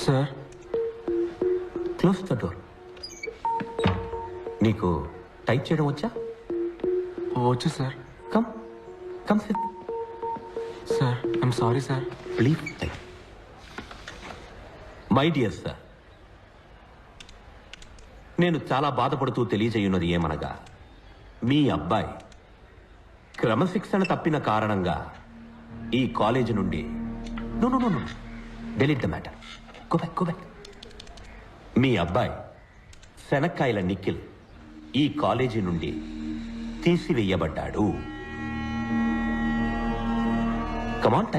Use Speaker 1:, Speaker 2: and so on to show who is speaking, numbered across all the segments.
Speaker 1: Sir,
Speaker 2: close the door. నీకు type చేయడం వచ్చా?
Speaker 1: వచ్చు sir.
Speaker 2: Come come SIT.
Speaker 1: Sir, I'm sorry sir.
Speaker 2: Please type. My dear sir, నేను చాలా బాధపడుతూ తెలియజేయున్నది ఏమనగా, మీ అబ్బాయి క్రమశిక్షణ తప్పిన కారణంగా ఈ కాలేజీ నుండి no no no no delete the matter. Go back. మీ అబ్బాయి శనక్కాయల నిఖిల్ ఈ కాలేజీ నుండి తీసివేయబడ్డాడు. Come on,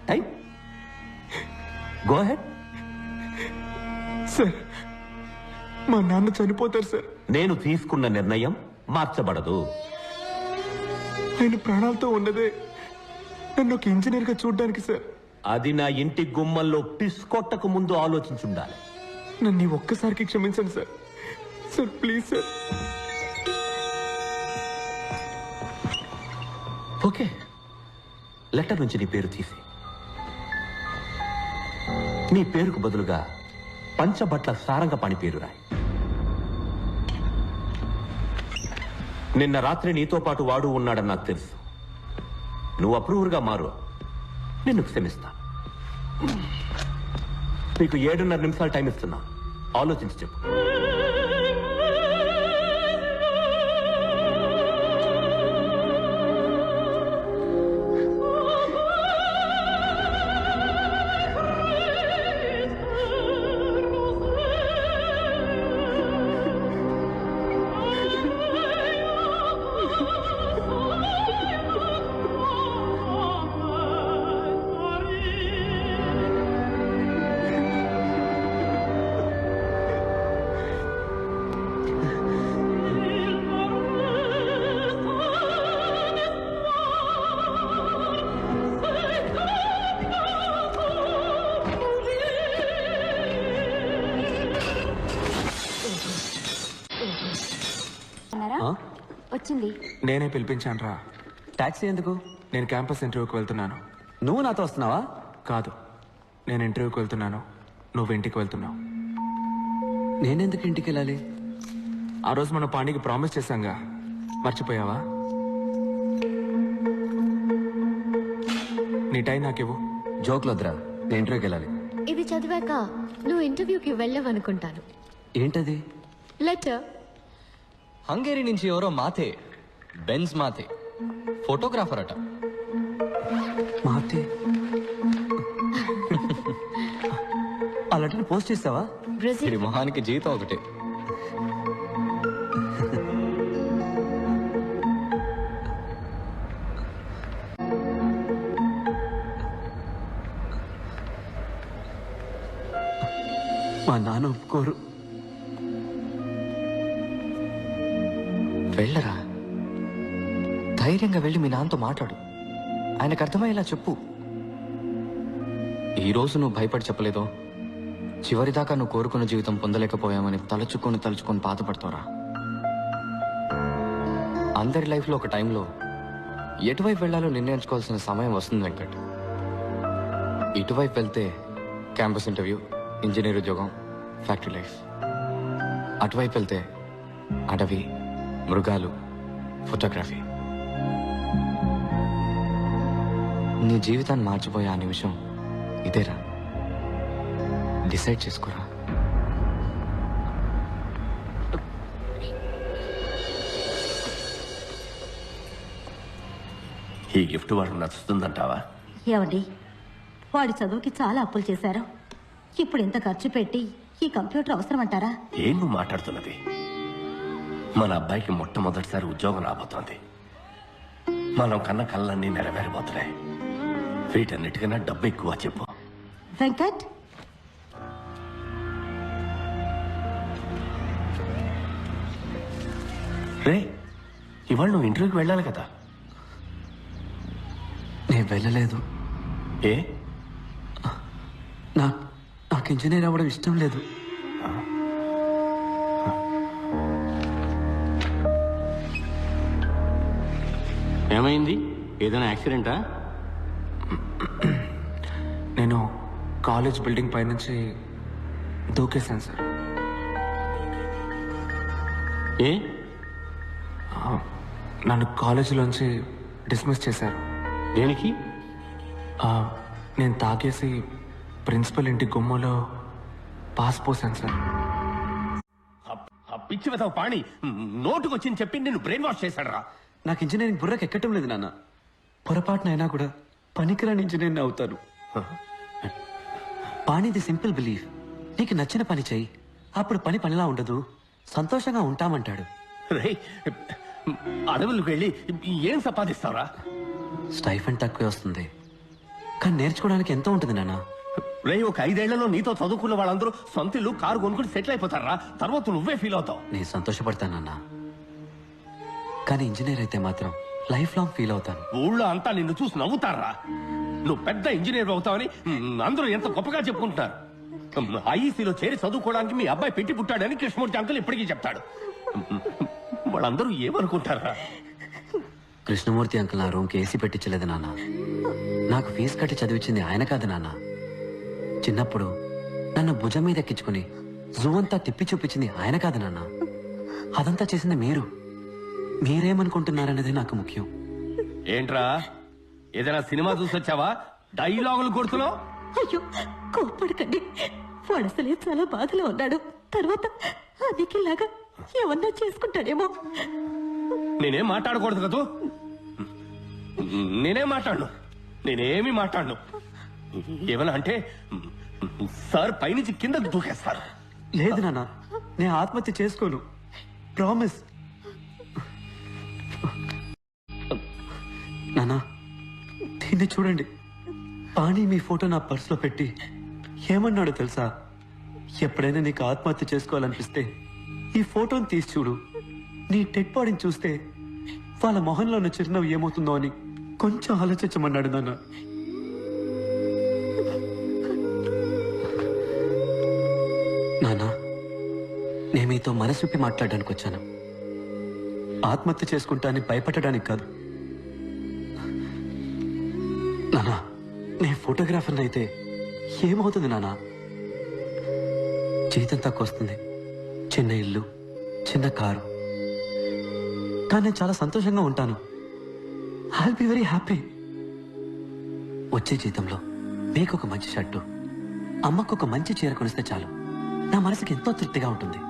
Speaker 2: type. Go ahead.
Speaker 1: Sir, మా నాన్న చనిపోతారు సార్.
Speaker 2: నేను తీసుకున్న నిర్ణయం మార్చబడదు.
Speaker 1: ఆయన ప్రాణాలతో ఉన్నదే నన్ను ఒక ఇంజనీర్గా చూడడానికి సార్.
Speaker 2: అది నా ఇంటి గుమ్మల్లో పిస్కొట్టకు ముందు ఆలోచించుండాలి.
Speaker 1: నన్ను ఈ ఒక్కసారికి క్షమించండి sir. Sir please sir.
Speaker 2: Okay, letter నుంచి నీ పేరు తీసి నీ పేరుకు బదులుగా పంచబట్ల సారంగపాణి పేరు రాయి. నిన్న రాత్రి నీతో పాటు వాడు ఉన్నాడని నాకు తెలుసు. నువ్వు అప్రూవర్గా మారు, నిన్ను క్షమిస్తా. నీకు 7:30 నిమిషాలు టైం ఇస్తున్నా, ఆలోచించి చెప్పు.
Speaker 3: వచ్చింది.
Speaker 1: నేనే పిలిపించాను రా.
Speaker 4: టాక్సీ ఎందుకు?
Speaker 1: నేను క్యాంపస్ ఇంటర్వ్యూకి వెళ్తున్నాను.
Speaker 4: నువ్వు నాతో వస్తున్నావా?
Speaker 1: కాదు, నేను ఇంటర్వ్యూకి వెళ్తున్నాను, నువ్వు ఇంటికి వెళ్తున్నావు.
Speaker 4: నేనెందుకు ఇంటికి వెళ్ళాలి?
Speaker 1: ఆ రోజు మన పాండికి ప్రామిస్ చేశాంగా, మర్చిపోయావా? నీ టైం నాకివ్వు.
Speaker 4: జోక్లు వద్దురా, నేను ఇంటర్వ్యూకి వెళ్ళాలి.
Speaker 3: ఇది చదివాక నువ్వు ఇంటర్వ్యూకి వెళ్ళవనుకుంటాను.
Speaker 4: ఏంటది?
Speaker 3: లెటర్.
Speaker 5: హంగేరీ నుంచి ఎవరో మాతే, బెన్స్ మాతే, ఫోటోగ్రాఫర్ అట.
Speaker 4: మాతే అలాంటి పోస్ట్ చేస్తావా?
Speaker 3: బ్రెజిల్.
Speaker 5: ఇది మొహానికి జీతం ఒకటే.
Speaker 4: మా నాన్న ఒప్పుకోరు.
Speaker 5: వెళ్ళరా, ధైర్యంగా వెళ్ళి మీ నాన్నతో మాట్లాడు. ఆయనకు అర్థమయ్యేలా చెప్పు. ఈరోజు నువ్వు భయపడి చెప్పలేదో, చివరిదాకా నువ్వు కోరుకున్న జీవితం పొందలేకపోయామని తలుచుకొని బాధపడతావురా. అందరి లైఫ్లో ఒక టైంలో ఎటువైపు వెళ్ళాలో నిర్ణయించుకోవాల్సిన సమయం వస్తుంది వెంకట్. ఇటువైపు వెళ్తే క్యాంపస్ ఇంటర్వ్యూ, ఇంజనీర్ ఉద్యోగం, ఫ్యాక్టరీ లైఫ్. అటువైపు వెళ్తే అడవి, మృగాలు, ఫోటోగ్రఫీ. నీ జీవితాన్ని మార్చిపోయే ఆ నిమిషం ఇదేరా. డిసైడ్ చేసుకోరా.
Speaker 2: ఈ గిఫ్ట్ వాడికి నచ్చుతుందంటావా?
Speaker 6: ఏమండి, వాడి చదువుకి చాలా అప్పులు చేశారు. ఇప్పుడు ఇంత ఖర్చు పెట్టి ఈ కంప్యూటర్ అవసరం అంటారా?
Speaker 2: ఏం నువ్వు మాట్లాడుతున్నది? మన అబ్బాయికి మొట్టమొదటిసారి ఉద్యోగం రాబోతోంది. మనం కన్న కళ్ళన్నీ నెరవేరబోతున్నాయి. వీటన్నిటికన్నా డబ్బు ఎక్కువ చెప్పు.
Speaker 6: వెంకట్,
Speaker 2: రే, ఇవాళ నువ్వు ఇంటర్వ్యూకి వెళ్ళాలి కదా?
Speaker 4: నేను వెళ్ళలేదు.
Speaker 2: ఏ?
Speaker 4: నాకు ఇంజనీర్ అవ్వడం ఇష్టం లేదు.
Speaker 2: ఏమైంది? ఏదైనా యాక్సిడెంటా?
Speaker 1: నేను కాలేజ్ బిల్డింగ్ పైనుంచి దూకేశాను సార్.
Speaker 2: ఏ
Speaker 1: నన్ను కాలేజీలోంచి డిస్మిస్ చేశారు.
Speaker 2: దేనికి?
Speaker 1: నేను తాగేసి ప్రిన్సిపల్ ఇంటి గుమ్మలో పాస్ పోసాను సార్.
Speaker 2: ఆ పిచ్చి వెతవ పాణి నోటుకొచ్చింది చెప్పి నేను బ్రెయిన్ వాష్ చేశాడు.
Speaker 4: నాకు ఇంజనీరింగ్ బుర్రకు ఎక్కటం లేదు నాన్న. పొరపాటునైనా కూడా పనికిరాని ఇంజనీర్ని అవుతాను. పాణిది సింపుల్ బిలీఫ్. నీకు నచ్చిన పని చెయ్యి, అప్పుడు పని పనిలా ఉండదు, సంతోషంగా ఉంటామంటాడు.
Speaker 2: రే అడవులకు వెళ్ళి ఏం సంపాదిస్తావురా?
Speaker 4: స్టైఫండ్ తక్కువే వస్తుంది, కానీ నేర్చుకోవడానికి ఎంతో ఉంటుంది నాన్న.
Speaker 2: రే ఒక 5 ఏళ్లలో నీతో చదువుకున్న వాళ్ళందరూ సొంత ఇల్లు కారు కొనుక్కుని సెటిల్ అయిపోతారా? తర్వాత నువ్వే ఫీల్ అవుతావు.
Speaker 4: నేను సంతోషపడతానన్నా, కానీ ఇంజనీర్ అయితే మాత్రం లైఫ్ లాంగ్ ఫీల్ అవుతాను.
Speaker 2: ఊళ్ళో అంతా నిన్ను చూసి నవ్వుతారా? నువ్వు పెద్ద ఇంజనీర్ అవుతావని అందరూ ఎంత గొప్పగా చెప్పుకుంటున్నారు. ఐఈసీలో చేరి చదువుకోవడానికి మీ అబ్బాయి పెట్టి పుట్టాడని కృష్ణమూర్తి అంకుల్ ఇప్పటికీ చెప్తాడు. వాళ్ళందరూ ఏమనుకుంటారా?
Speaker 4: కృష్ణమూర్తి అంకుల్ నా రూమ్కి ఏసీ పెట్టించలేదు నాన్న. నాకు ఫీజు కట్టి చదివించింది ఆయన కాదు నాన్న. చిన్నప్పుడు నన్ను భుజం మీద ఎక్కించుకుని జూ అంతా తిప్పి చూపించింది ఆయన కాదు నాన్న. అదంతా చేసింది మీరు. మీరేమనుకుంటున్నారనేది నాకు ముఖ్యం.
Speaker 2: ఏంట్రా ఏదైనా సినిమా చూసి వచ్చావా? డైలాగులు కొడుతున్నావు?
Speaker 6: అయ్యో కోప్పడకండి, వాడు అసలే చాలా బాధలో ఉన్నాడు. తర్వాత అదికిలాగా ఏమన్నా చేసుకుంటాడేమో.
Speaker 2: నేనేం మాట్లాడకూడదు కదూ. నేనేం మాట్లాడను, నేనేమి మాట్లాడను. ఏమన్నా అంటే సార్ పైనుంచి కిందకు దూకేస్తారు.
Speaker 4: లేదు నాన్న, నేను ఆత్మహత్య చేసుకోను, ప్రామిస్. నాన్న దీన్ని చూడండి, పాణి మీ ఫోటో నా పర్సులో పెట్టి ఏమన్నాడో తెలుసా? ఎప్పుడైనా నీకు ఆత్మహత్య చేసుకోవాలనిపిస్తే ఈ ఫోటోని తీసి చూడు. నీ డెడ్ బాడీని చూస్తే వాళ్ళ మొహంలో ఉన్న చిరునవ్వు ఏమవుతుందో అని కొంచెం ఆలోచించమన్నాడు నాన్న. నాన్న నేను మీతో మనసుప్పి మాట్లాడడానికి వచ్చాను. ఆత్మహత్య చేసుకుంటా అని భయపడడానికి కాదు. నానా నేను ఫోటోగ్రాఫర్ని అయితే ఏమవుతుంది నానా? జీతం తక్కువ వస్తుంది, చిన్న ఇల్లు, చిన్న కారు, కానీ నేను చాలా సంతోషంగా ఉంటాను. I will be very happy. వచ్చే జీతంలో మీకు ఒక మంచి షర్టు, అమ్మకు ఒక మంచి చీర కొనిస్తే చాలు నా మనసుకి ఎంతో తృప్తిగా ఉంటుంది.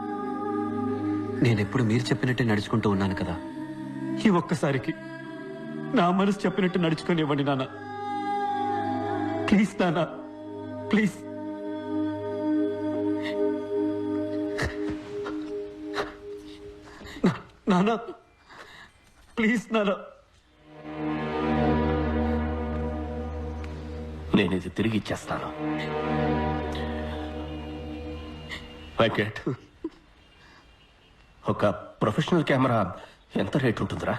Speaker 4: నేనెప్పుడు మీరు చెప్పినట్టే నడుచుకుంటూ ఉన్నాను కదా, ఈ ఒక్కసారికి నా మనసు చెప్పినట్టు నడుచుకొని ఇవ్వండి నాన్న. ప్లీజ్ నాన్న, ప్లీజ్. నాన్న ప్లీజ్ నాన్న.
Speaker 2: నేను ఇది తిరిగి ఇచ్చేస్తాను. వెంకట్, ఒక ప్రొఫెషనల్ కెమెరా ఎంత రేట్ ఉంటుందిరా?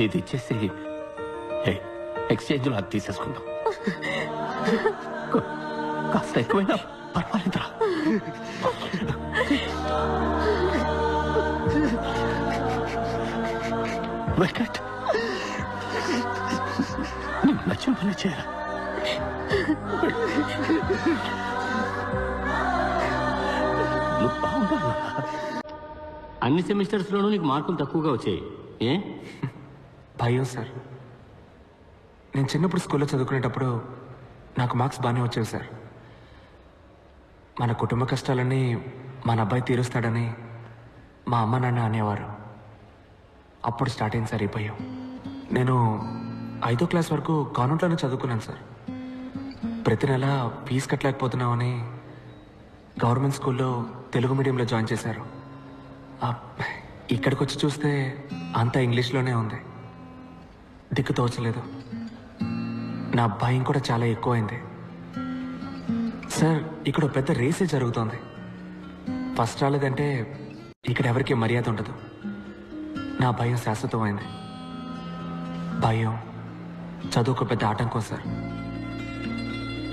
Speaker 2: ఇది ఇచ్చేసి ఎక్స్చేంజ్ లో అది తీసేసుకుందాం. కాస్త ఎక్కువైనా పర్వాలేదురా. వెంకట్, నీకు నచ్చిన పని చేయరా? నువ్వు బాగుండాలి.
Speaker 7: అన్ని సెమిస్టర్స్ లోనూ నీకు మార్కులు తక్కువగా వచ్చాయి. ఏ
Speaker 1: భయం సార్. నేను చిన్నప్పుడు స్కూల్లో చదువుకునేటప్పుడు నాకు మార్క్స్ బాగానే వచ్చేవి సార్. మన కుటుంబ కష్టాలన్నీ మన అబ్బాయి తీరుస్తాడని మా అమ్మ నాన్న అనేవారు. అప్పుడు స్టార్ట్ అయింది సార్ ఈ భయం. నేను 5వ క్లాస్ వరకు కాన్వెంట్లోనే చదువుకున్నాను సార్. ప్రతి నెల ఫీజు కట్టలేకపోతున్నామని గవర్నమెంట్ స్కూల్లో తెలుగు మీడియంలో జాయిన్ చేశారు. ఇక్కడికి వచ్చి చూస్తే అంతా ఇంగ్లీష్లోనే ఉంది. దిక్కు తోచలేదు. నా భయం కూడా చాలా ఎక్కువైంది సార్. ఇక్కడ పెద్ద రేసే జరుగుతోంది. ఫస్ట్ రాలేదంటే ఇక్కడ ఎవరికి మర్యాద ఉండదు. నా భయం శాశ్వతమైంది. భయం చదువుకు పెద్ద ఆటంకం సార్.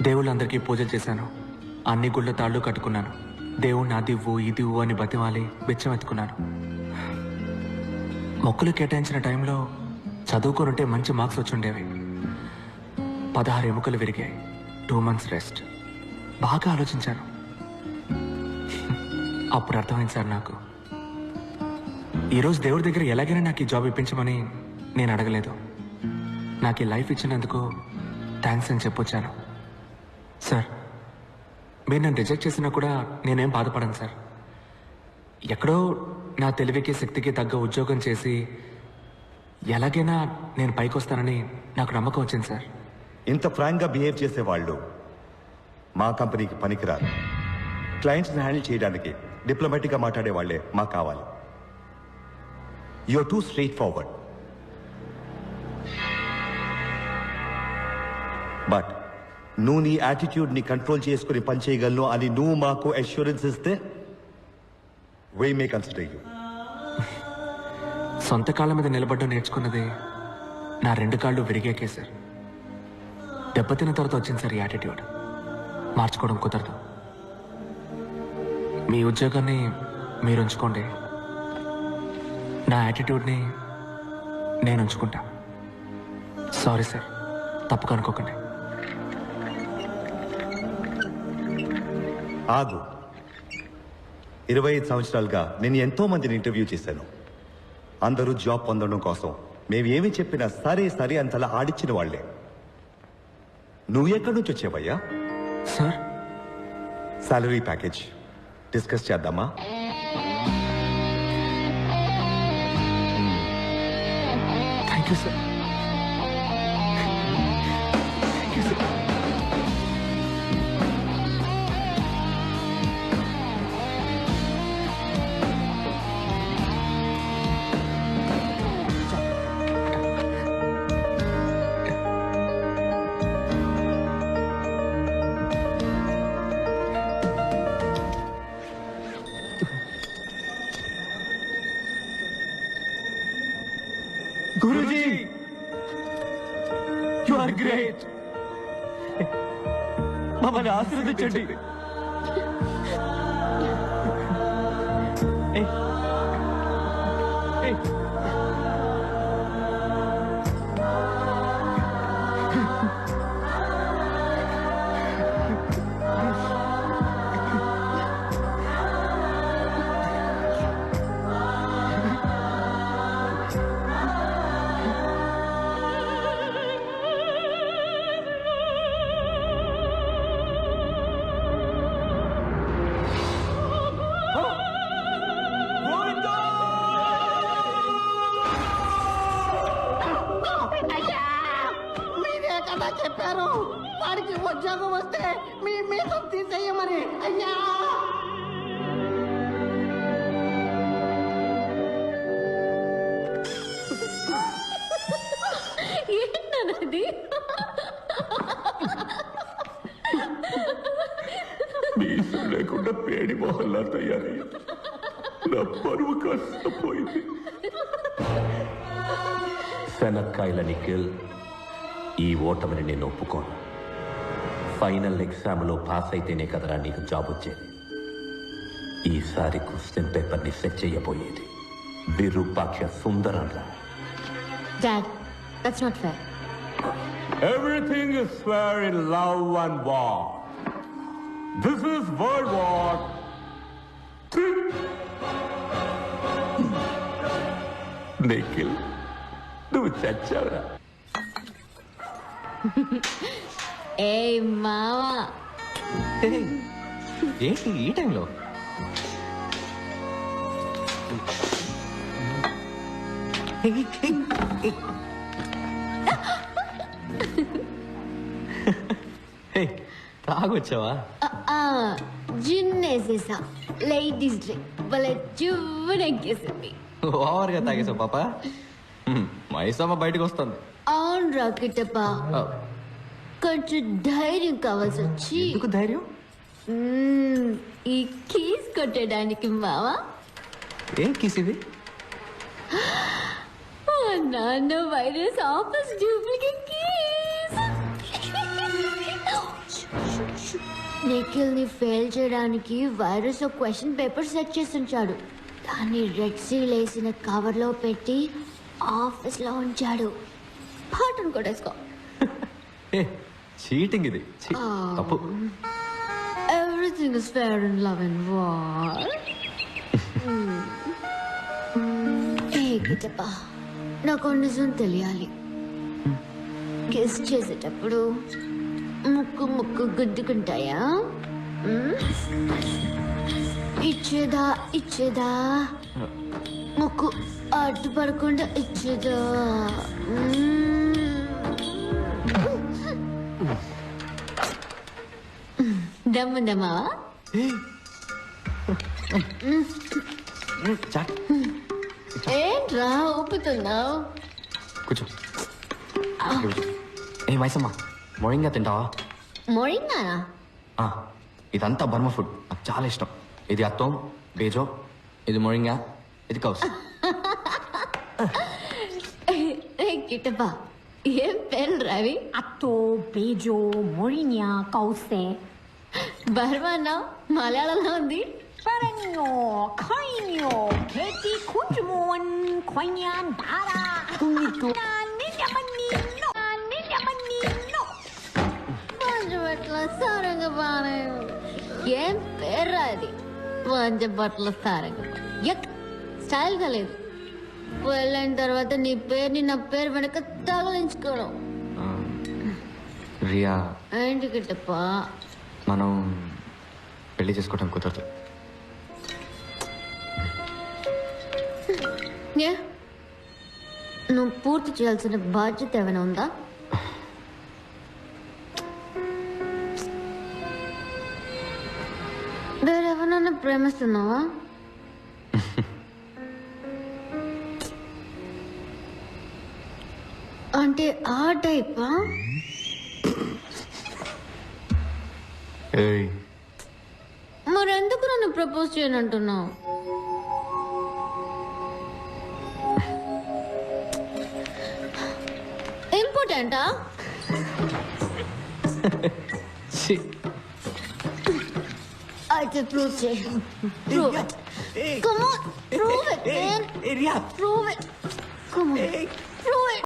Speaker 1: దేవుళ్ళందరికీ పూజలు చేశాను, అన్ని గుళ్ళ తాళ్ళు కట్టుకున్నాను. దేవుణ్ణి అదివ్వు ఇదివ్వు అని బతిమాలి బిచ్చం ఎత్తుకున్నాను. మొక్కులు కేటాయించిన టైంలో చదువుకోనుంటే మంచి మార్క్స్ వచ్చుండేవి. 16 ఎముకలు విరిగాయి, 2 months రెస్ట్. బాగా ఆలోచించాను. అప్పుడు అర్థమైంది సార్ నాకు. ఈరోజు దేవుడి దగ్గర ఎలాగైనా నాకు ఈ జాబ్ ఇప్పించమని నేను అడగలేదు. నాకు ఈ లైఫ్ ఇచ్చినందుకు థ్యాంక్స్ అని చెప్పొచ్చాను. సార్, మీరు నన్ను రిజెక్ట్ చేసినా కూడా నేనేం బాధపడను సార్. ఎక్కడో నా తెలివికి శక్తికి తగ్గ ఉద్యోగం చేసి ఎలాగైనా నేను పైకి వస్తానని నాకు నమ్మకం వచ్చింది సార్.
Speaker 8: ఇంత ఫ్రాంక్గా బిహేవ్ చేసేవాళ్ళు మా కంపెనీకి పనికిరారు. క్లయింట్స్ని హ్యాండిల్ చేయడానికి డిప్లొమాటిక్గా మాట్లాడే వాళ్ళే మాకు కావాలి. You're too straightforward. But నువ్వు నీ యాటిట్యూడ్ని కంట్రోల్ చేసుకుని పనిచేయగలను అని నువ్వు మాకు అష్యూరెన్స్ ఇస్తే వీ మే కన్సిడర్ యూ.
Speaker 1: సొంత కాళ్ళ మీద నిలబడ్డం నేర్చుకున్నది నా 2 కాళ్ళు విరిగాకే సార్. దెబ్బతిన్న తర్వాత వచ్చింది సార్ ఈ యాటిట్యూడ్. మార్చుకోవడం కుదరదు. మీ ఉద్యోగాన్ని మీరు ఉంచుకోండి, నా యాటిట్యూడ్ని నేను ఉంచుకుంటా. సారీ సార్, తప్పుగా అనుకోకండి.
Speaker 8: ఆగు. 25 సంవత్సరాలుగా నేను ఎంతో మందిని ఇంటర్వ్యూ చేశాను. అందరూ జాబ్ పొందడం కోసం మేము ఏమి చెప్పినా సరే సరే అంతలా ఆడిచ్చిన వాళ్లే. నువ్వు ఎక్కడి నుంచి వచ్చావయ్యా?
Speaker 1: సార్,
Speaker 8: సాలరీ ప్యాకేజ్ డిస్కస్ చేద్దామా?
Speaker 1: Thank you sir. Thank you sir.
Speaker 4: గురూజీ, యు ఆర్ గ్రేట్. మమ్మల్ని ఆశీర్వదించండి. ఏయ్, ఏయ్.
Speaker 9: మీరే కదా చెప్పారు వాడికి ఉద్యోగం వస్తే మీ మీద తీసేయమని. అయ్యా,
Speaker 3: ఏంటన్నది?
Speaker 2: మీసం లేకుండా పేడి మొహల్లా తయారయ్యా. నా పరువు కాస్త పోయింది. శనక్కాయల నిఖిల్, ఈ ఓటమిని నేను ఒప్పుకోను. ఫైనల్ ఎగ్జామ్లో పాస్ అయితేనే కదరా నీకు జాబ్ వచ్చేది. ఈసారి క్వశ్చన్ పేపర్ని సెట్ చేయబోయేది Virupaksha సుందరంరా.
Speaker 3: Dad, that's not fair.
Speaker 2: Everything is fair in love and war. This is World War III. Nikhil, నువ్వు చచ్చావురా.
Speaker 3: ఏ మావా,
Speaker 5: ఏంటి ఈ టైంలో? తాగొచ్చావా?
Speaker 3: జిన్నేసేసా. లేడీస్ డ్రింక్ భలే చువ్వనెక్కేసింది.
Speaker 5: ఓవర్గా తాగేసావు పాప. మైసమ్మ బయటకు వస్తుంది.
Speaker 3: అవును రాకెటప్పా, కొంచెం ధైర్యం కావాల్సి వచ్చి.
Speaker 5: ఎందుకు ధైర్యం?
Speaker 3: ఈ కీస్ కొట్టడానికి మావా.
Speaker 5: ఏం కీస్ ఇది?
Speaker 3: నాన్న virus office duplicate keys. Nikhil ని ఫెయిల్ చేయడానికి వైరస్ ఒక క్వశ్చన్ పేపర్ సెట్ చేసి ఉంచాడు. దాన్ని రెడ్ సీల్ వేసిన కవర్ లో పెట్టి ఆఫీస్ లో ఉంచాడు. పాటను కొట్టేసుకో.
Speaker 5: చీటింగ్ ఇది. ఛీ, తప్పు.
Speaker 3: Everything is fair in love and war. ఏ గిటప్ప నాకు నిజం తెలియాలి. కిస్ చేసేటప్పుడు ముక్కు ముక్కు గుద్దుకుంటాయా? ఇచ్చేదా ముక్కు అడ్డుపడకుండా ఇచ్చేదా? దమ్ముందమ్మా? ఏంట్రా ఊపుతున్నావు?
Speaker 5: కూర్చో. ఏ మైసమ్మ, మొరింగా తింటావా?
Speaker 3: మొరింగానా?
Speaker 5: ఇదంతా బర్మ ఫుడ్, నాకు చాలా ఇష్టం. ఇది అత్తం, బేజో, ఇది మొరింగా, ఇది కౌస్.
Speaker 3: కిటప్ప ఏం పేరు రవి?
Speaker 6: అత్తో, బేజో, మొరినియా, కౌసే.
Speaker 3: బర్మన్నా మలయాళంలో ఉంది.
Speaker 6: పరంగో, ఖైన్యో, కేటి కుంజుమోన్, ఖైన్యాన్, దారా, నిజమన్నీనో.
Speaker 3: పంచబట్ల సారంగ బానే. ఏం పేరు అది? పంచబట్ల సారంగ ఎక్ స్టైల్గా లేదు. వెళ్ళిన తర్వాత నీ పేరుని నా పేరు వెనక తగలించుకోవడం
Speaker 5: రియా,
Speaker 3: ఏంటి గిట్టప్ప?
Speaker 5: మనం పెళ్లి చేసుకోవడం కుదరదు.
Speaker 3: ఏ? నువ్వు పూర్తి చేయాల్సిన బాధ్యత ఏమైనా ఉందా? వేరెవరన్నా ప్రేమిస్తున్నావా? అంటే ఆ టైపా? మరెందుకు నన్ను ప్రపోజ్ చేయనంటున్నావు? ఇంపార్టెంటా? అయితే ప్రూవ్ చేయి. Prove it. Come on, prove it, man. Prove it. Come on, prove it.